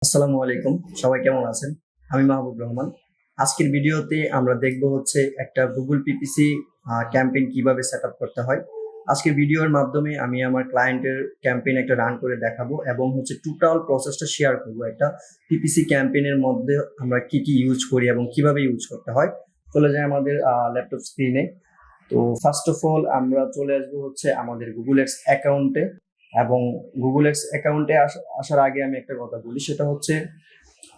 আসসালামু আলাইকুম। সবাই কেমন আছেন? আমি মাহবুব রহমান। আজকের ভিডিওতে আমরা দেখব হচ্ছে একটা গুগল পিপিসি ক্যাম্পেইন কিভাবে সেটআপ করতে হয়। আজকের ভিডিওর মাধ্যমে আমি আমার ক্লায়েন্টের ক্যাম্পেইন একটা রান করে দেখাবো এবং হচ্ছে টোটাল প্রসেসটা শেয়ার করব। একটা পিপিসি ক্যাম্পেইনের মধ্যে আমরা কি কি ইউজ করি এবং কিভাবে ইউজ করতে হয়। চলে যাই আমাদের ল্যাপটপ স্ক্রিনে। তো ফার্স্ট অফ অল আমরা চলে আসবো হচ্ছে আমাদের গুগল এক্স অ্যাকাউন্টে এবং গুগল এক্স অ্যাকাউন্টে আসার আগে আমি একটা কথা বলি, সেটা হচ্ছে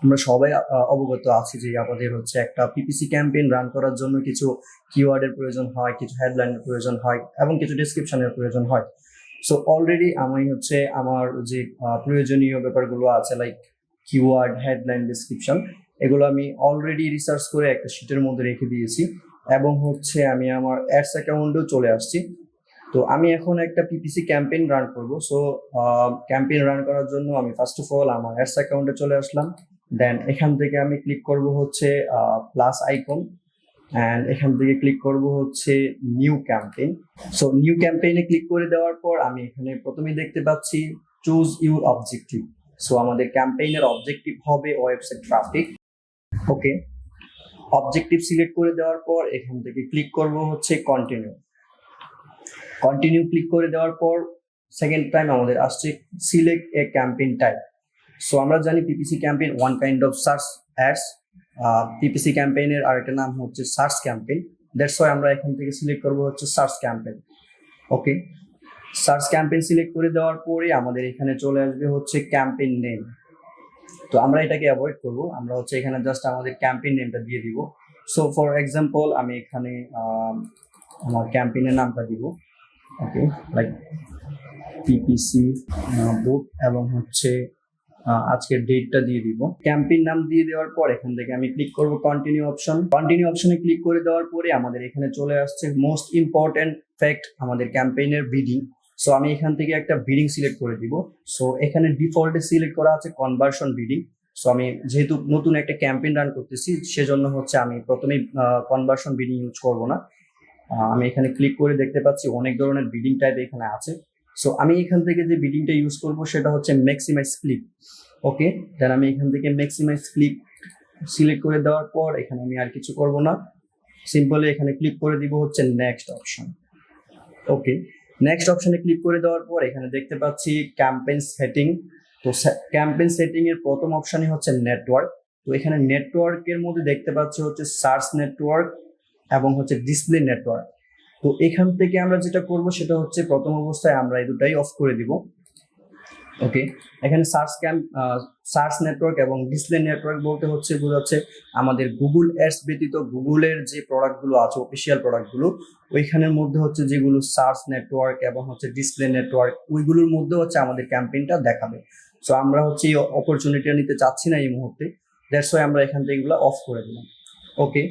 আমরা সবাই অবগত আছি যে আমাদের হচ্ছে একটা পিপিসি ক্যাম্পেইন রান করার জন্য কিছু কিওয়ার্ডের প্রয়োজন হয়, কিছু হেডলাইনের প্রয়োজন হয় এবং কিছু ডেসক্রিপশনের প্রয়োজন হয়। সো অলরেডি আমি হচ্ছে আমার যে প্রয়োজনীয় ব্যাপারগুলো আছে লাইক কিওয়ার্ড, হেডলাইন, ডেসক্রিপশন, এগুলো আমি অলরেডি রিসার্চ করে একটা শিটের মধ্যে রেখে দিয়েছি এবং হচ্ছে আমি আমার অ্যাডস অ্যাকাউন্টেও চলে আসছি। তো আমি এখন একটা পিপিসি ক্যাম্পেইন রান করব। সো ক্যাম্পেইন রান করার জন্য আমি ফার্স্ট অফ অল আমার অ্যাডস অ্যাকাউন্টে চলে আসলাম। দেন এখান থেকে আমি ক্লিক করব হচ্ছে প্লাস আইকন অ্যান্ড এখান থেকে ক্লিক করব হচ্ছে নিউ ক্যাম্পেইন। সো নিউ ক্যাম্পেইনে ক্লিক করে দেওয়ার পর আমি এখানে প্রথমেই দেখতে পাচ্ছি চুজ ইউর অবজেক্টিভ। সো আমাদের ক্যাম্পেইনের অবজেক্টিভ হবে ওয়েবসাইট ট্রাফিক। ওকে, অবজেক্টিভ সিলেক্ট করে দেওয়ার পর এখান থেকে ক্লিক করব হচ্ছে কন্টিনিউ। কন্টিনিউ ক্লিক করে দেওয়ার পর সেকেন্ড টাইম আমাদের আসছে select a campaign type. So আমরা জানি PPC campaign one kind of search ads. PPC ক্যাম্পেইনের আরেকটা নাম হচ্ছে সার্চ ক্যাম্পেইন। দ্যাটস ওয়াই আমরা এখান থেকে সিলেক্ট করব হচ্ছে সার্চ ক্যাম্পেইন। ওকে, সার্চ ক্যাম্পেইন সিলেক্ট করে দেওয়ার পরে আমাদের এখানে চলে আসবে হচ্ছে ক্যাম্পেইন নেম। তো আমরা এটাকে অ্যাভয়েড করব, আমরা হচ্ছে এখানে জাস্ট আমাদের ক্যাম্পেইন নেমটা দিয়ে দিব। সো ফর এক্সাম্পল আমি এখানে আমার ক্যাম্পেইনের নামটা দিব। ওকে, লাইক পিপিসি বুক এবং হচ্ছে আজকের ডেটটা দিয়ে দিব। ক্যাম্পেইন নাম দিয়ে দেওয়ার পর এখান থেকে আমি ক্লিক করব কন্টিনিউ অপশন। কন্টিনিউ অপশনে ক্লিক করে দেওয়ার পরে আমাদের এখানে চলে আসছে মোস্ট ইম্পর্টেন্ট ফ্যাক্ট, আমাদের ক্যাম্পেইনের বিডিং। সো আমি এখান থেকে একটা বিডিং সিলেক্ট করে দিব। সো এখানে ডিফল্টে সিলেক্ট করা আছে কনভার্সন বিডিং। সো আমি যেহেতু নতুন একটা ক্যাম্পেইন রান করতেছি সেজন্য হচ্ছে আমি প্রথমেই কনভার্সন বিডিং ইউজ করব না। আমি এখানে ক্লিক করে দেখতে পাচ্ছি অনেক ধরনের বিডিং টাইপ এখানে আছে। সো আমি এখান থেকে যে বিডিংটা ইউজ করব সেটা হচ্ছে ম্যাক্সিমাইজ ক্লিক। ওকে, দেন আমি এখান থেকে ম্যাক্সিমাইজ ক্লিক সিলেক্ট করে দেওয়ার পর এখানে আমি আর কিছু করব না, সিম্পলি এখানে ক্লিক করে দিব হচ্ছে নেক্সট অপশন। ওকে, নেক্সট অপশনে ক্লিক করে দেওয়ার পর এখানে দেখতে পাচ্ছি ক্যাম্পেইন সেটিং। তো ক্যাম্পেইন সেটিং এর প্রথম অপশনই হচ্ছে নেটওয়ার্ক। তো এখানে নেটওয়ার্কের মধ্যে দেখতে পাচ্ছি হচ্ছে সার্চ নেটওয়ার্ক এবং হচ্ছে ডিসপ্লে নেটওয়ার্ক। তো এখান থেকে আমরা যেটা করব সেটা হচ্ছে প্রথম অবস্থায় আমরা এই দুটাই অফ করে দিব। ওকে, এখানে সার্চ নেটওয়ার্ক এবং ডিসপ্লে নেটওয়ার্ক বলতে হচ্ছে বোঝাচ্ছে আমাদের গুগল অ্যাডস ব্যতীত গুগলের যে প্রোডাক্টগুলো আছে, অফিসিয়াল প্রোডাক্টগুলো, ওইখানের মধ্যে হচ্ছে যেগুলো সার্চ নেটওয়ার্ক এবং হচ্ছে ডিসপ্লে নেটওয়ার্ক, ওইগুলোর মধ্যে হচ্ছে আমাদের ক্যাম্পেইনটা দেখাবে। সো আমরা হচ্ছে এই অপরচুনিটিটা নিতে চাচ্ছি না এই মুহূর্তে, দ্যাটস ওয়াই আমরা এখান থেকে এগুলো অফ করে দিলাম। ওকে,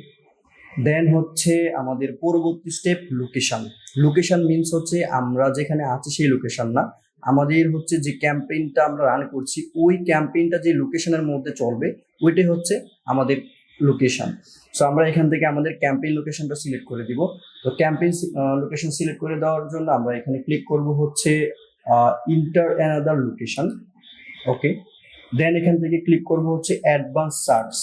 দেন হচ্ছে আমাদের পরবর্তী স্টেপ লোকেশন। লোকেশন মিনস হচ্ছে আমরা যেখানে আছি সেই লোকেশন না, আমাদের হচ্ছে যে ক্যাম্পেইনটা আমরা রান করছি ওই ক্যাম্পেইনটা যে লোকেশনের মধ্যে চলবে ওইটাই হচ্ছে আমাদের লোকেশন। সো আমরা এখান থেকে আমাদের ক্যাম্পেইন লোকেশনটা সিলেক্ট করে দিব। তো ক্যাম্পেইন লোকেশন সিলেক্ট করে দেওয়ার জন্য আমরা এখানে ক্লিক করব হচ্ছে ইন্টার অ্যানাদার লোকেশন। ওকে, দেন এখান থেকে ক্লিক করব হচ্ছে অ্যাডভান্স সার্চ।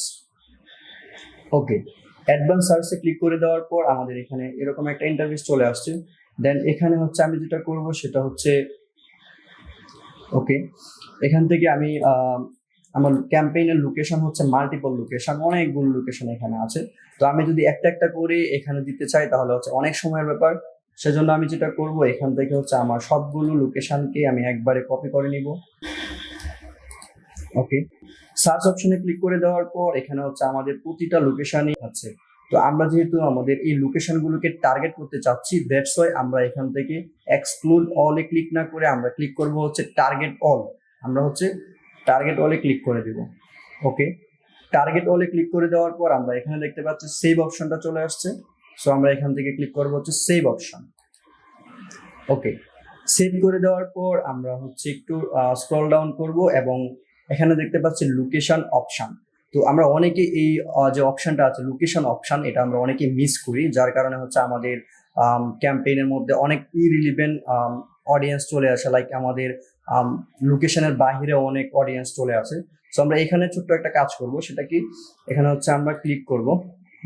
ওকে, অ্যাডভান্স সার্চে ক্লিক করে দেওয়ার পর আমাদের এখানে এরকম একটা ইন্টারফেস চলে আসছে। দেন এখানে হচ্ছে আমি যেটা করব সেটা হচ্ছে ওকে, এখান থেকে আমি আমার ক্যাম্পেইনের লোকেশন হচ্ছে মাল্টিপল লোকেশন, অনেকগুলো লোকেশন এখানে আছে। তো আমি যদি একটা একটা করে এখানে দিতে চাই তাহলে হচ্ছে অনেক সময়ের ব্যাপার। সেজন্য আমি যেটা করব এখান থেকে হচ্ছে আমার সবগুলো লোকেশনকে আমি একবারে কপি করে নিব। ওকে, সার্চ অপশনে ক্লিক করে দেওয়ার পর এখানে হচ্ছে আমাদের প্রতিটা লোকেশনই আছে। তো আমরা যেহেতু আমাদের এই লোকেশনগুলোকে টার্গেট করতে চাচ্ছি, দ্যাটস ওয়াই আমরা এখান থেকে এক্সক্লুড অলে ক্লিক না করে আমরা ক্লিক করব হচ্ছে টার্গেট অল। আমরা হচ্ছে টার্গেট অলে ক্লিক করে দিব। ওকে, টার্গেট অলে ক্লিক করে দেওয়ার পর আমরা এখানে দেখতে পাচ্ছি সেভ অপশনটা চলে আসছে। সো আমরা এখান থেকে ক্লিক করব হচ্ছে সেভ অপশন। ওকে, সেভ করে দেওয়ার পর আমরা হচ্ছে একটু স্ক্রল ডাউন করব এবং এখানে দেখতে পাচ্ছি লোকেশন অপশন। তো আমরা অনেকে এই যে অপশনটা আছে লোকেশন অপশন, এটা আমরা অনেকে মিস করি, যার কারণে হচ্ছে আমাদের ক্যাম্পেইনের মধ্যে অনেক ইরিলিভেন্ট অডিয়েন্স চলে আসে, লাইক আমাদের লোকেশনের বাইরে অনেক অডিয়েন্স চলে আসে। সো আমরা এখানে ছোট্ট একটা কাজ করব, সেটা কি, এখানে হচ্ছে আমরা ক্লিক করব।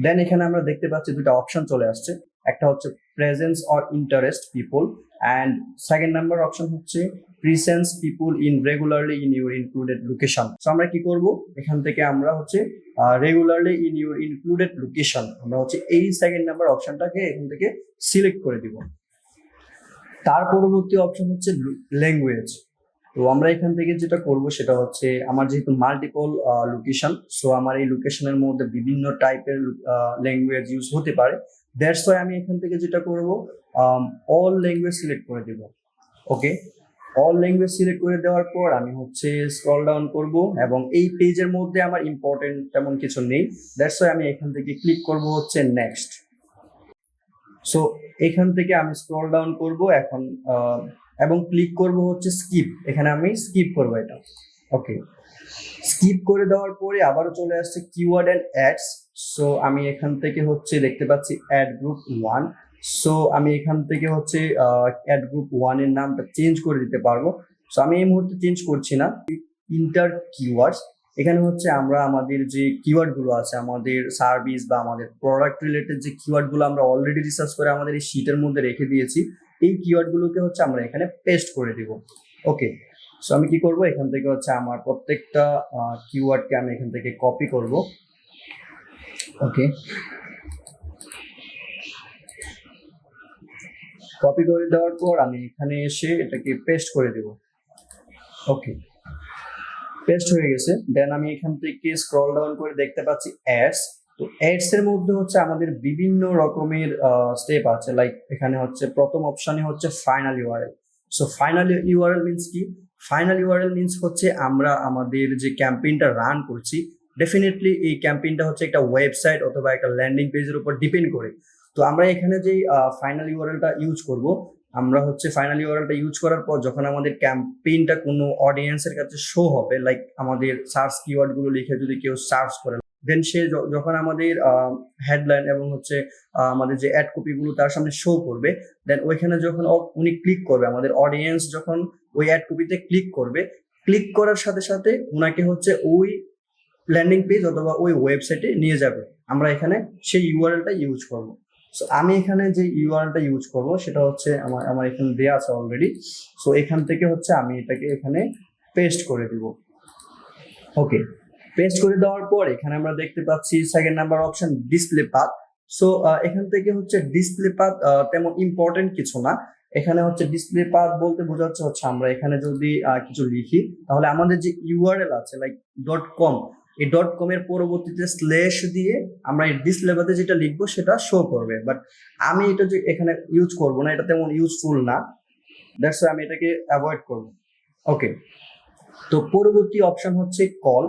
দেন এখানে আমরা দেখতে পাচ্ছি দুটো অপশন চলে আসছে, একটা হচ্ছে presence or interest people, and second number option হচ্ছে presence people in regularly in your included location. So আমরা কি করব, এখান থেকে আমরা হচ্ছে regularly in your included location, আমরা হচ্ছে এই সেকেন্ড নাম্বার অপশনটাকে এখান থেকে সিলেক্ট করে দিব। তার পরবর্তী অপশন হচ্ছে ল্যাঙ্গুয়েজ। তো আমরা এখান থেকে যেটা করব সেটা হচ্ছে, আমার যেহেতু মাল্টিপল লোকেশন, সো আমার এই লোকেশনের মধ্যে বিভিন্ন টাইপের ল্যাঙ্গুয়েজ ইউজ হতে পারে। দ্যাটস ওয়াই আমি এখান থেকে যেটা করব, অল ল্যাঙ্গুয়েজ সিলেক্ট করে দেব। ওকে, অল ল্যাঙ্গুয়েজ সিলেক্ট করে দেওয়ার পর আমি হচ্ছে স্ক্রল ডাউন করব, এবং এই পেজের মধ্যে আমার ইম্পর্টেন্ট তেমন কিছু নেই। দ্যাটস ওয়াই আমি এখান থেকে ক্লিক করব হচ্ছে নেক্সট। সো এখান থেকে আমি স্ক্রল ডাউন করব এখন, এবং ক্লিক করব হচ্ছে স্কিপ। এখানে আমি স্কিপ করব এটা। ওকে, স্কিপ করে দেওয়ার পরে আবারও চলে আসছে কিওয়ার্ড অ্যান্ড অ্যাডস। সো আমি এখান থেকে হচ্ছে দেখতে পাচ্ছি অ্যাড গ্রুপ 1। সো আমি এখান থেকে হচ্ছে অ্যাড গ্রুপ 1 এর নামটা চেঞ্জ করে দিতে পারবো। সো আমি এই মুহূর্তে চেঞ্জ করছি না। ইন্টার কিওয়ার্ডস, এখানে হচ্ছে আমরা আমাদের যে কিওয়ার্ড গুলো আছে, আমাদের সার্ভিস বা আমাদের প্রোডাক্ট রিলেটেড যে কিওয়ার্ড গুলো আমরা অলরেডি রিসার্চ করে আমাদের এই শীটের মধ্যে রেখে দিয়েছি, এই কিওয়ার্ড গুলোকে হচ্ছে আমরা এখানে পেস্ট করে দিব। ওকে, সো আমি কি করব, এখান থেকে হচ্ছে আমার প্রত্যেকটা কিওয়ার্ডকে আমি এখান থেকে কপি করব। ওকে, কপি করে দেওয়ার পর আমি এখানে এসে এটাকে পেস্ট করে দেব। ওকে, পেস্ট হয়ে গেছে। দেন আমি এখান থেকে স্ক্রল ডাউন করে দেখতে পাচ্ছি অ্যাডস। তো অ্যাডস এর মধ্যে হচ্ছে আমাদের বিভিন্ন রকমের স্টেপ আছে। লাইক এখানে হচ্ছে প্রথম অপশনে হচ্ছে final URL. So final URL means কি? ফাইনাল ইউআরএল মিন্স হচ্ছে আমরা আমাদের যে ক্যাম্পেইনটা রান করছি, ডেফিনেটলি এই ক্যাম্পেইনটা হচ্ছে একটা ওয়েবসাইট অথবা একটা ল্যান্ডিং পেজের উপর ডিপেন্ড করে। তো আমরা এখানে যে ফাইনাল ইউআরএলটা ইউজ করব, আমরা হচ্ছে ফাইনাল ইউআরএলটা ইউজ করার পর যখন আমাদের ক্যাম্পেইনটা কোনো অডিয়েন্সের কাছে শো হবে, লাইক আমাদের সার্চ কিওয়ার্ড গুলো লিখে যদি কেউ সার্চ করে, দেন সে যখন আমাদের হেডলাইন এবং হচ্ছে আমাদের যে অ্যাড কপি গুলো তার সামনে শো করবে, দেন ওইখানে যখন উনি ক্লিক করবে, আমাদের অডিয়েন্স যখন ওই অ্যাড কপিতে ক্লিক করবে, ক্লিক করার সাথে সাথে ওনাকে হচ্ছে ওই ল্যান্ডিং পেজ অথবা ওই ওয়েবসাইটে নিয়ে যাবে। আমরা এখানে সেই ইউআরএলটা ইউজ করব। সো আমি এখানে যে ইউআরএলটা ইউজ করব সেটা হচ্ছে আমার এখানে দেওয়া আছে অলরেডি। সো এখান থেকে হচ্ছে আমি এটাকে এখানে পেস্ট করে দিব। ওকে, পেস্ট করে দেওয়ার পর এখানে আমরা দেখতে পাচ্ছি second number option display path. So এখান থেকে হচ্ছে ডিসপ্লে পাথ তেমন ইম্পর্টেন্ট কিছু না। এখানে হচ্ছে ডিসপ্লে পাথ বলতে বোঝাচ্ছে হচ্ছে আমরা এখানে যদি কিছু লিখি, তাহলে আমাদের যে ইউআরএল আছে লাইক .com, এই .com এর পরবর্তীতে স্ল্যাশ দিয়ে আমরা এই ডিসপ্লে পাথে যেটা লিখবো সেটা শো করবে। বাট আমি এটা যে এখানে ইউজ করব না, এটা তেমন ইউজফুল না। দ্যাটস আমি এটাকে অ্যাভয়েড করব। ওকে, তো পরবর্তী অপশন হচ্ছে কল।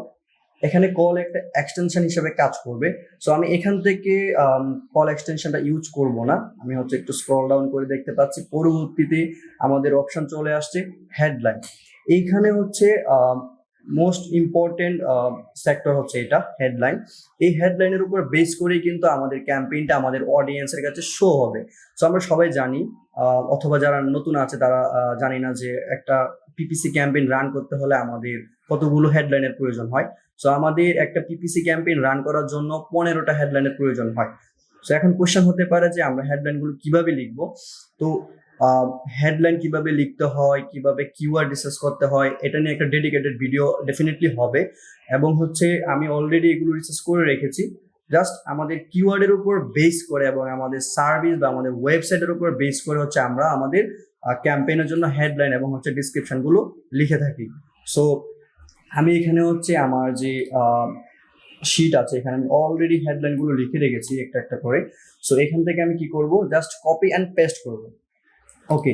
এখানে কল একটা এক্সটেনশন হিসেবে কাজ করবে। সো আমি এখান থেকে কল এক্সটেনশনটা ইউজ করব না। আমি হচ্ছে একটু স্ক্রল ডাউন করে দেখতে পাচ্ছি পরবর্তীতে আমাদের অপশন চলে আসছে হেডলাইন। এইখানে হচ্ছে মোস্ট ইম্পর্টেন্ট সেক্টর হচ্ছে এটা হেডলাইন। এই হেডলাইনের উপর বেস করেই কিন্তু আমাদের ক্যাম্পেইনটা আমাদের অডিয়েন্সের কাছে শো হবে। সো আমরা সবাই জানি, অথবা যারা নতুন আছে তারা জানি না যে একটা পিপিসি ক্যাম্পেইন রান করতে হলে আমাদের কতগুলো হেডলাইনের প্রয়োজন হয়। সো আমাদের একটা পিপিসি ক্যাম্পেইন রান করার জন্য 15টা হেডলাইনের প্রয়োজন হয়। সো এখন কোশ্চেন হতে পারে যে আমরা হেডলাইন গুলো কিভাবে লিখবো। তো হেডলাইন কিভাবে লিখতে হয়, কিভাবে কিওয়ার্ড রিসার্চ করতে হয়, এটা নিয়ে একটা ডেডিকেটেড ভিডিও ডেফিনেটলি হবে। এবং হচ্ছে আমি অলরেডি এগুলো রিসার্চ করে রেখেছি। জাস্ট আমাদের কিওয়ার্ডের উপর বেস করে এবং আমাদের সার্ভিস বা আমাদের ওয়েবসাইটের উপর বেস করে হচ্ছে আমরা আমাদের ক্যাম্পেইনের জন্য হেডলাইন এবং হচ্ছে ডিসক্রিপশন গুলো লিখে থাকি। সো আমি এখানে হচ্ছে আমার যে শিট আছে, এখানে আমি অলরেডি হেডলাইন গুলো লিখে রেখেছি একটা একটা করে। সো এখান থেকে আমি কি করব, জাস্ট কপি অ্যান্ড পেস্ট করব। ওকে,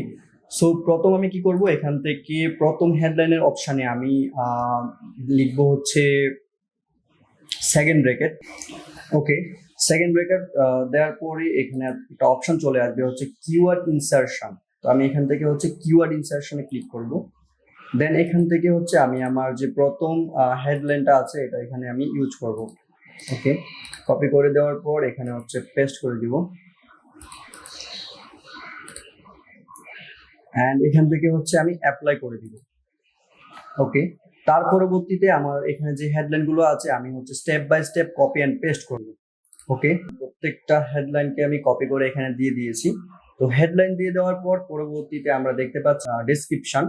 সো প্রথম আমি কি করব, এখান থেকে প্রথম হেডলাইনের অপশানে আমি লিখবো হচ্ছে সেকেন্ড ব্র্যাকেট। ওকে, সেকেন্ড ব্র্যাকেট দেওয়ার পরে এখানে একটা অপশন চলে আসবে হচ্ছে কিওয়ার্ড ইনসারশন। তো আমি এখান থেকে হচ্ছে কিওয়ার্ড ইনসারশনে ক্লিক করব। দেন এখান থেকে হচ্ছে আমি আমার যে প্রথম হেডলাইনটা আছে এটা এখানে আমি ইউজ করব। ওকে, কপি করে দেওয়ার পর এখানে হচ্ছে পেস্ট করে দিব। অ্যান্ড এখান থেকে হচ্ছে আমি অ্যাপ্লাই করে দিব। ওকে, তার পরবর্তীতে আমার এখানে যে হেডলাইন গুলো আছে আমি হচ্ছে step by step copy and paste করব। ওকে, প্রত্যেকটা হেডলাইনকে আমি কপি করে এখানে দিয়ে দিয়েছি। তো হেডলাইন দিয়ে দেওয়ার পর পরবর্তীতে আমরা দেখতে পাচ্ছি ডেসক্রিপশন।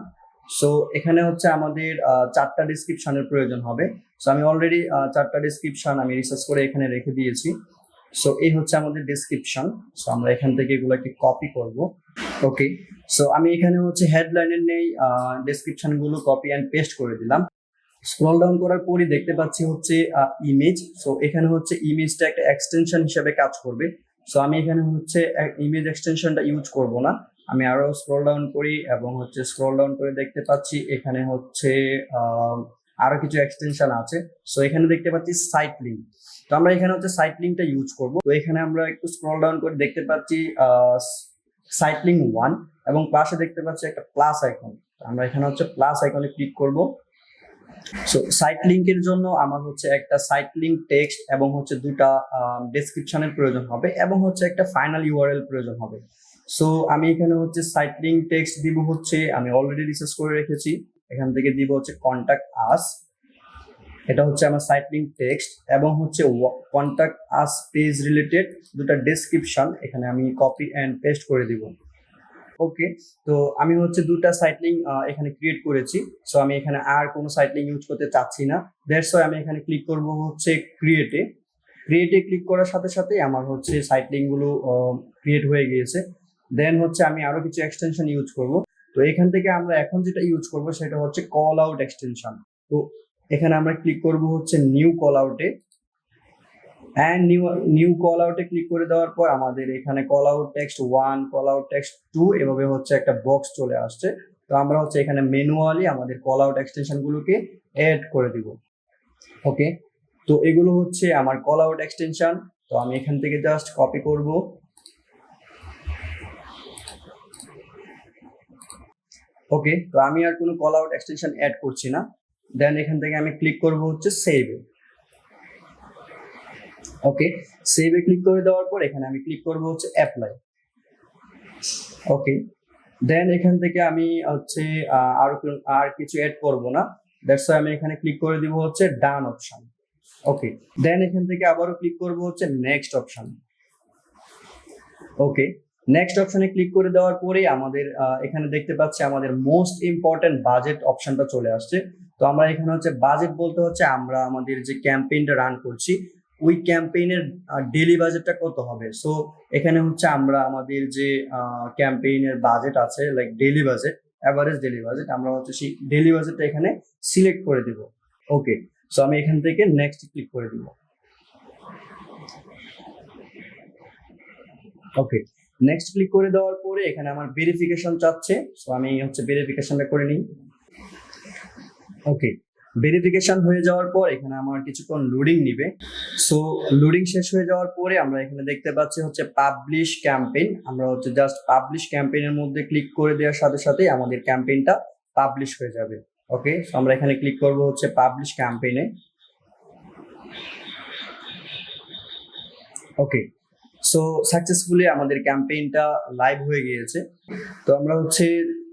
সো এখানে হচ্ছে আমাদের 4টা ডেসক্রিপশনের প্রয়োজন হবে। সো আমি অলরেডি 4টা ডেসক্রিপশন আমি রিসার্চ করে এখানে রেখে দিয়েছি। সো এই হচ্ছে আমাদের ডেসক্রিপশন। সো আমরা এখান থেকে এগুলোকে কপি করব। ওকে, সো আমি এখানে হচ্ছে হেডলাইনের নেই ডেসক্রিপশন গুলো কপি অ্যান্ড পেস্ট করে দিলাম। স্ক্রল ডাউন করার পরই দেখতে পাচ্ছি হচ্ছে ইমেজ। সো এখানে হচ্ছে ইমেজটা একটা এক্সটেনশন হিসেবে কাজ করবে। সো আমি এখানে হচ্ছে ইমেজ এক্সটেনশনটা ইউজ করব না। আমি আরো স্ক্রল ডাউন করি এবং হচ্ছে স্ক্রল ডাউন করে দেখতে পাচ্ছি এখানে হচ্ছে আরো কিছু এক্সটেনশন আছে। সো এখানে দেখতে পাচ্ছি সাইট লিঙ্ক। তো আমরা এখানে হচ্ছে সাইট লিঙ্কটা ইউজ করব। তো এখানে আমরা একটু স্ক্রল ডাউন করে দেখতে পাচ্ছি সাইট লিঙ্ক 1 এবং পাশে দেখতে পাচ্ছি একটা প্লাস আইকন। আমরা এখানে হচ্ছে প্লাস আইকনে ক্লিক করব। সো সাইট লিংকের জন্য আমার হচ্ছে একটা সাইট লিংক টেক্সট এবং হচ্ছে দুটা ডেসক্রিপশনের প্রয়োজন হবে এবং হচ্ছে একটা ফাইনাল ইউআরএল প্রয়োজন হবে। সো আমি এখানে হচ্ছে সাইট লিংক টেক্সট দিব হচ্ছে আমি অলরেডি রিসার্চ করে রেখেছি। এখান থেকে দিব হচ্ছে কন্টাক্ট আস, এটা হচ্ছে আমার সাইট লিংক টেক্সট এবং হচ্ছে কন্টাক্ট আস পেজ রিলেটেড দুটা ডেসক্রিপশন এখানে আমি কপি এন্ড পেস্ট করে দিব। ওকে, তো আমি হচ্ছে দুটা সাইট লিংক এখানে ক্রিয়েট করেছি। সো আমি এখানে আর কোনো সাইট লিংক ইউজ করতে চাচ্ছি না। দ্যাটস ওয়াই আমি এখানে ক্লিক করব হচ্ছে ক্রিয়েটে। ক্রিয়েটে ক্লিক করার সাথে সাথে আমার হচ্ছে সাইট লিংক গুলো ক্রিয়েট হয়ে গিয়েছে। দেন হচ্ছে আমি আরো কিছু এক্সটেনশন ইউজ করব। তো এখান থেকে আমরা এখন যেটা ইউজ করব সেটা হচ্ছে কল আউট এক্সটেনশন। তো এখানে আমরা ক্লিক করব হচ্ছে নিউ কল আউটে অ্যান্ড নিউ কল আউটে ক্লিক করে দেওয়ার পর আমাদের এখানে call out text 1, call out text 2 এভাবে হচ্ছে একটা বক্স চলে আসছে। তো আমরা হচ্ছে এখানে ম্যানুয়ালি আমাদের কল আউট এক্সটেনশন গুলোকে এড করে দিব। ওকে, তো এগুলো হচ্ছে আমার কল আউট এক্সটেনশন। তো আমি এখান থেকে জাস্ট কপি করব। ওকে, তো আমি আর কোনো কল আউট এক্সটেনশন অ্যাড করছি না। দেন এখান থেকে আমি ক্লিক করব হচ্ছে সেভে। ওকে, সেভে ক্লিক করে দেওয়ার পর এখানে আমি ক্লিক করব হচ্ছে অ্যাপ্লাই। ওকে, দেন এখান থেকে আমি হচ্ছে আর কিছু অ্যাড করব না। দ্যাটস ওয়াই আমি এখানে ক্লিক করে দিব হচ্ছে ডান অপশন। ওকে, দেন এখান থেকে আবারও ক্লিক করব হচ্ছে নেক্সট অপশন। ওকে, নেক্সট অপশনে ক্লিক করে দেওয়ার পরে আমাদের এখানে দেখতে পাচ্ছি আমাদের মোস্ট ইম্পর্টেন্ট বাজেট অপশনটা চলে আসছে। তো আমরা এখানে হচ্ছে বাজেট বলতে হচ্ছে আমরা আমাদের যে ক্যাম্পেইনটা রান করছি ওই ক্যাম্পেইনের ডেইলি বাজেটটা কত হবে। সো এখানে হচ্ছে আমরা আমাদের যে ক্যাম্পেইনের বাজেট আছে like daily budget, average daily budget, আমরা হচ্ছে সেই ডেইলি বাজেটটা এখানে সিলেক্ট করে দিব। ওকে, সো আমি এখান থেকে নেক্সট ক্লিক করে দিব। ওকে, নেক্সট ক্লিক করে দেওয়ার পরে এখানে আমার ভেরিফিকেশন চাচ্ছে। সো আমি হচ্ছে ভেরিফিকেশনটা করে নিই। ওকে, ভেরিফিকেশন হয়ে যাওয়ার পর এখানে আমার কিছুক্ষণ লোডিং নিবে। সো লোডিং শেষ হয়ে যাওয়ার পরে আমরা এখানে দেখতে পাচ্ছি হচ্ছে পাবলিশ ক্যাম্পেইন। আমরা হচ্ছে জাস্ট পাবলিশ ক্যাম্পেইনের মধ্যে ক্লিক করে দেওয়ার সাথে সাথে আমাদের ক্যাম্পেইনটা পাবলিশ হয়ে যাবে। ওকে, সো আমরা এখানে ক্লিক করব হচ্ছে পাবলিশ ক্যাম্পেইনে। ওকে, সো সাকসেসফুলি আমাদের ক্যাম্পেইনটা লাইভ হয়ে গিয়েছে। তো আমরা হচ্ছে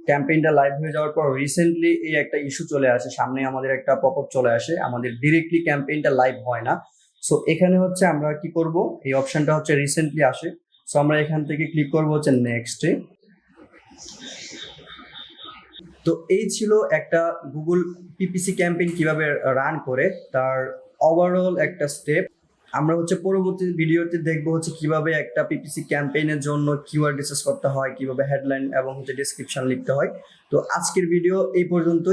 ক্যাম্পেইনটা লাইভ হয়ে যাওয়ার পর রিসেন্টলি এই একটা ইস্যু চলে আসে, সামনে আমাদের একটা পপআপ চলে আসে, আমাদের ডিরেক্টলি ক্যাম্পেইনটা লাইভ হয় না। সো এখানে হচ্ছে আমরা কি করব, এই অপশনটা হচ্ছে রিসেন্টলি আসে। সো আমরা এখান থেকে ক্লিক করব হচ্ছে নেক্সটে। তো এই ছিল একটা গুগল পিপিসি ক্যাম্পেইন কিভাবে রান করে তার ওভারঅল একটা স্টেপ। আমরা হচ্ছে পরবর্তী ভিডিওতে দেখবো হচ্ছে কিভাবে একটা পিপিসি ক্যাম্পেইনের জন্য কিওয়ার্ড রিসার্চ করতে হয়, কিভাবে হেডলাইন এবং হচ্ছে ডেসক্রিপশন লিখতে হয়। তো আজকের ভিডিও এই পর্যন্ত।